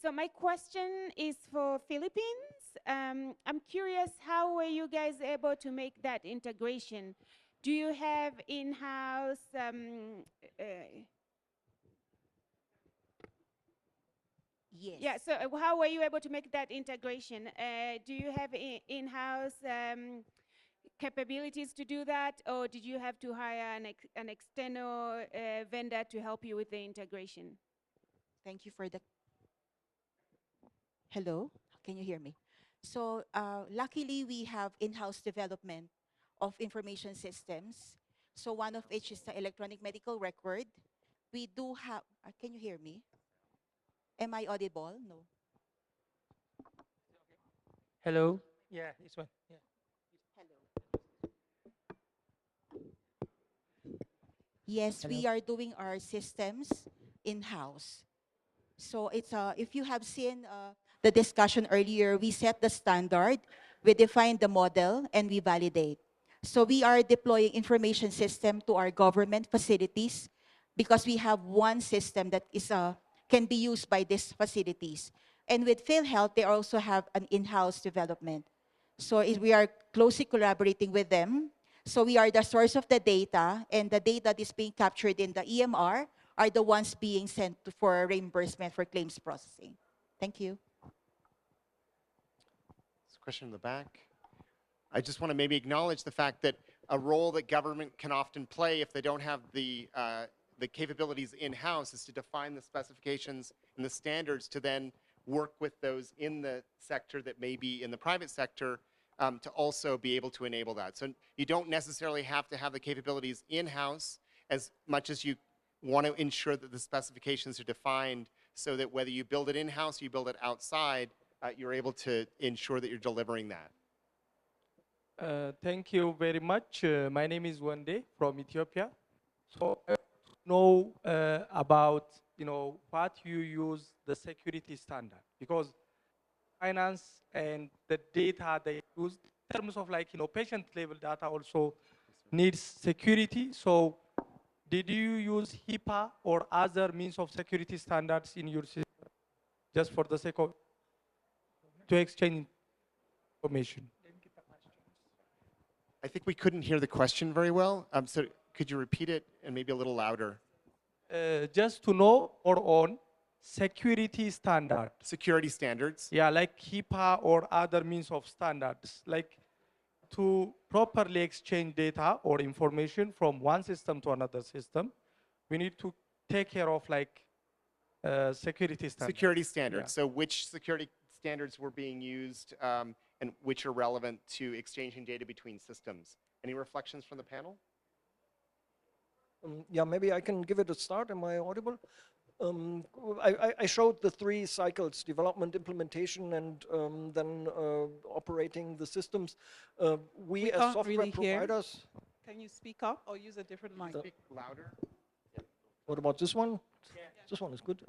So my question is for Philippines. I'm curious, how were you guys able to make that integration? Do you have in-house Yes. Yeah, so how were you able to make that integration? Do you have in-house capabilities to do that, or did you have to hire an external vendor to help you with the integration? Thank you for the. Hello, can you hear me? So luckily we have in-house development of information systems. So one of which is the electronic medical record. We do have, can you hear me? Am I audible? No. Hello? Yeah, this one. Yeah. Hello. Yes, we are doing our systems in-house. So it's if you have seen the discussion earlier, we set the standard, we define the model, and we validate. So we are deploying information system to our government facilities because we have one system that is can be used by these facilities. And with PhilHealth, they also have an in-house development. So we are closely collaborating with them. So we are the source of the data, and the data that is being captured in the EMR are the ones being sent for reimbursement for claims processing. Thank you. There's a question in the back. I just want to maybe acknowledge the fact that a role that government can often play if they don't have the capabilities in-house is to define the specifications and the standards to then work with those in the sector that may be in the private sector to also be able to enable that. So you don't necessarily have to have the capabilities in-house as much as you want to ensure that the specifications are defined so that whether you build it in-house or you build it outside, you're able to ensure that you're delivering that. Thank you very much. My name is Wande from Ethiopia. So I know about what you use the security standard, because finance and the data they use in terms of patient level data also needs security. So did you use HIPAA or other means of security standards in your system just for the sake of to exchange information? I think we couldn't hear the question very well. So could you repeat it and maybe a little louder? Just to know our own security standard. Security standards. Yeah, like HIPAA or other means of standards, like to properly exchange data or information from one system to another system, we need to take care of security standards. Security standards. Yeah. So which security standards were being used and which are relevant to exchanging data between systems. Any reflections from the panel? Yeah, maybe I can give it a start. Am I audible? I showed the 3 cycles: development, implementation, and then operating the systems. We as can't software really hear. providers. Can you speak up or use a different mic? Speak louder. What about this one? Yeah. This one is good.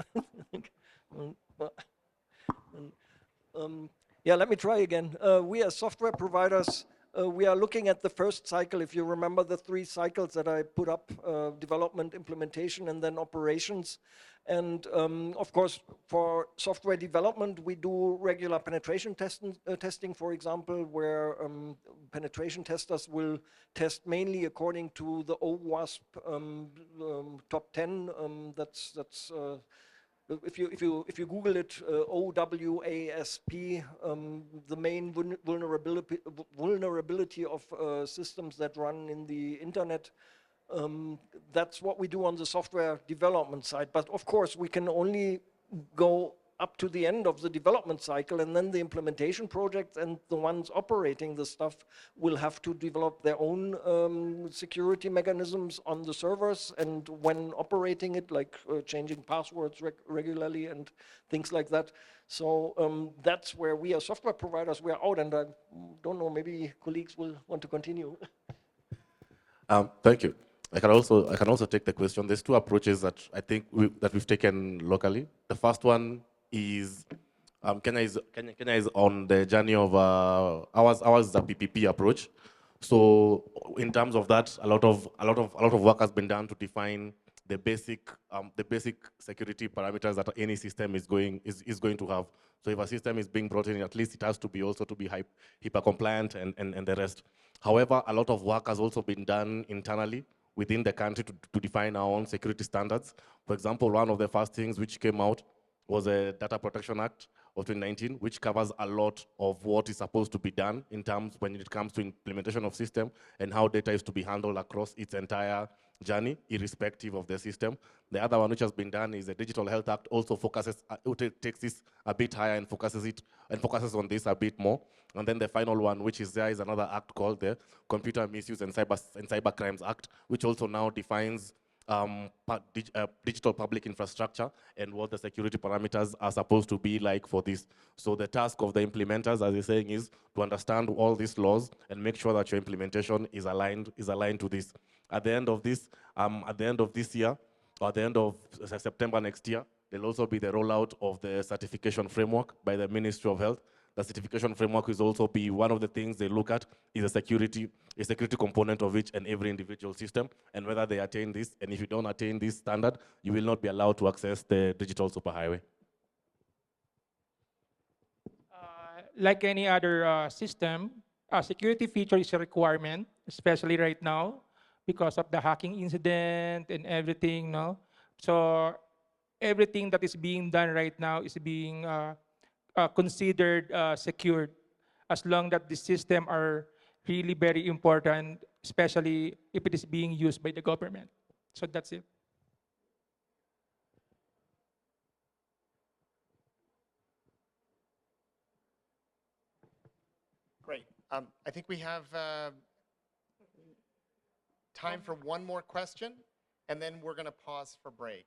Yeah, let me try again. We as software providers We are looking at the first cycle. If you remember the 3 cycles that I put up, development, implementation, and then operations. And of course, for software development, we do regular penetration testing, for example, where penetration testers will test mainly according to the OWASP top 10. If you Google it, OWASP, the main vulnerability of systems that run in the internet. That's what we do on the software development side. But of course, we can only go up to the end of the development cycle, and then the implementation projects and the ones operating the stuff will have to develop their own security mechanisms on the servers, and when operating it, like changing passwords regularly and things like that. So that's where we as software providers, we are out, and I don't know, maybe colleagues will want to continue. Thank you. I can also take the question. There's 2 approaches that I think we've taken locally. The first one is Kenya is on the journey of ours is a PPP approach. So in terms of that, a lot of work has been done to define the basic security parameters that any system is going to have. So if a system is being brought in, at least it has to be also to be HIPAA compliant and the rest. However, a lot of work has also been done internally within the country to define our own security standards. For example, one of the first things which came out was a Data Protection Act of 2019, which covers a lot of what is supposed to be done in terms when it comes to implementation of system and how data is to be handled across its entire journey, irrespective of the system. The other one which has been done is the Digital Health Act, also takes this a bit higher and focuses on this a bit more. And then the final one, which is there, is another act called the Computer Misuse and Cyber Crimes Act, which also now defines digital public infrastructure and what the security parameters are supposed to be like for this. So the task of the implementers, as you're saying, is to understand all these laws and make sure that your implementation is aligned to this. At the end of this year, or at the end of September next year, there'll also be the rollout of the certification framework by the Ministry of Health. The certification framework will also be one of the things they look at is a security component of each and every individual system, and whether they attain this. And if you don't attain this standard, you will not be allowed to access the digital superhighway. Like any other system, a security feature is a requirement, especially right now, because of the hacking incident and everything. No? So everything that is being done right now is being considered secured, as long that the system are really very important, especially if it is being used by the government. So that's it. Great. I think we have time for one more question, and then we're going to pause for break.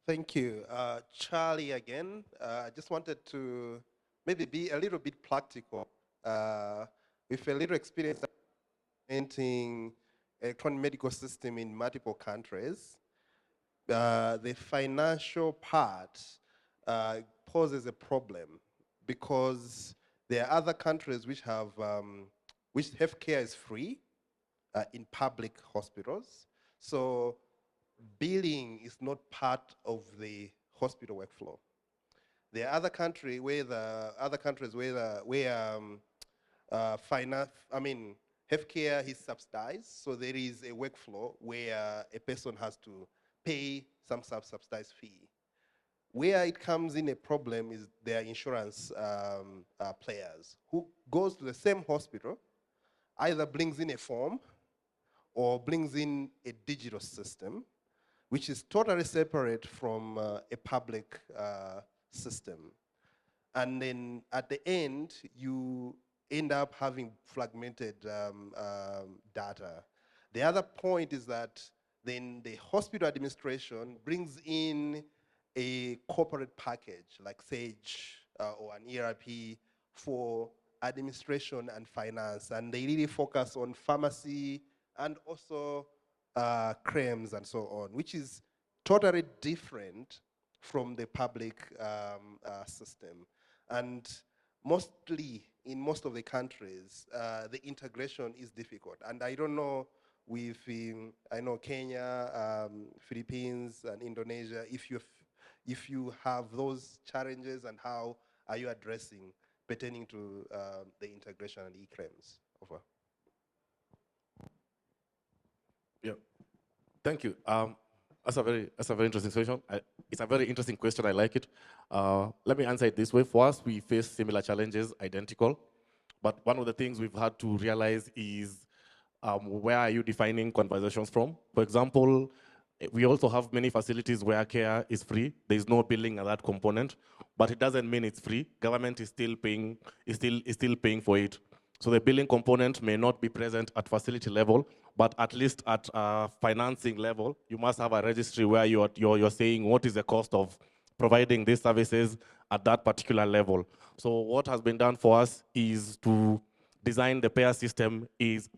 Thank you. Charlie again. I just wanted to maybe be a little bit practical. With a little experience implementing electronic medical system in multiple countries, the financial part poses a problem because there are other countries which have which healthcare is free in public hospitals. So billing is not part of the hospital workflow. There are other countries where healthcare is subsidized, so there is a workflow where a person has to pay some subsidized fee. Where it comes in a problem is their insurance players who goes to the same hospital, either brings in a form or brings in a digital system, which is totally separate from a public system. And then at the end, you end up having fragmented data. The other point is that then the hospital administration brings in a corporate package like Sage or an ERP for administration and finance, and they really focus on pharmacy and also claims and so on, which is totally different from the public system. And mostly in most of the countries, the integration is difficult. And I don't know with, I know Kenya, Philippines, and Indonesia, if you have those challenges and how are you addressing pertaining to the integration and e-claims? Over. Yeah, thank you. That's a very interesting question. It's a very interesting question. I like it. Let me answer it this way. For us, we face similar challenges, identical. But one of the things we've had to realize is where are you defining conversations from? For example, we also have many facilities where care is free. There is no billing at that component, but it doesn't mean it's free. Government is still paying, is still paying for it. So the billing component may not be present at facility level, but at least at financing level, you must have a registry where you're saying what is the cost of providing these services at that particular level. So what has been done for us is to design the payer system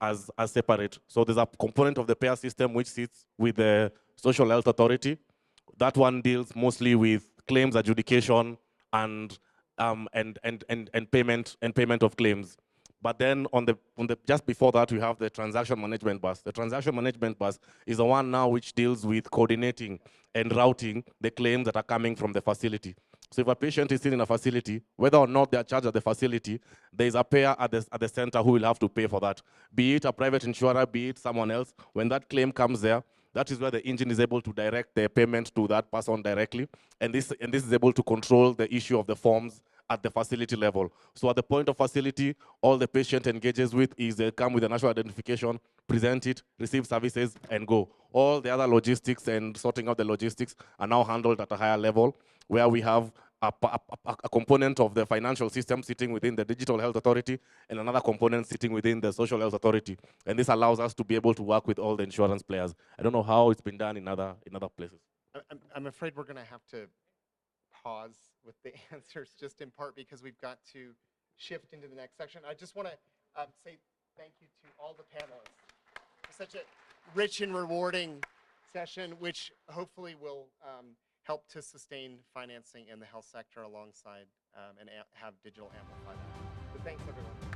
as separate. So there's a component of the payer system which sits with the Social Health Authority. That one deals mostly with claims adjudication and payment of claims. But then on the just before that, we have the transaction management bus. The transaction management bus is the one now which deals with coordinating and routing the claims that are coming from the facility. So if a patient is still in a facility, whether or not they are charged at the facility, there is a payer at the center who will have to pay for that. Be it a private insurer, be it someone else. When that claim comes there, that is where the engine is able to direct the payment to that person directly. And this is able to control the issue of the forms at the facility level. So at the point of facility, all the patient engages with is they come with a national identification, present it, receive services, and go. All the other logistics and sorting out the logistics are now handled at a higher level, where we have a component of the financial system sitting within the Digital Health Authority and another component sitting within the Social Health Authority. And this allows us to be able to work with all the insurance players. I don't know how it's been done in other places. I'm afraid we're going to have to pause with the answers, just in part because we've got to shift into the next section. I just want to say thank you to all the panelists for such a rich and rewarding session, which hopefully will help to sustain financing in the health sector alongside and have digital amplify that. So thanks, everyone.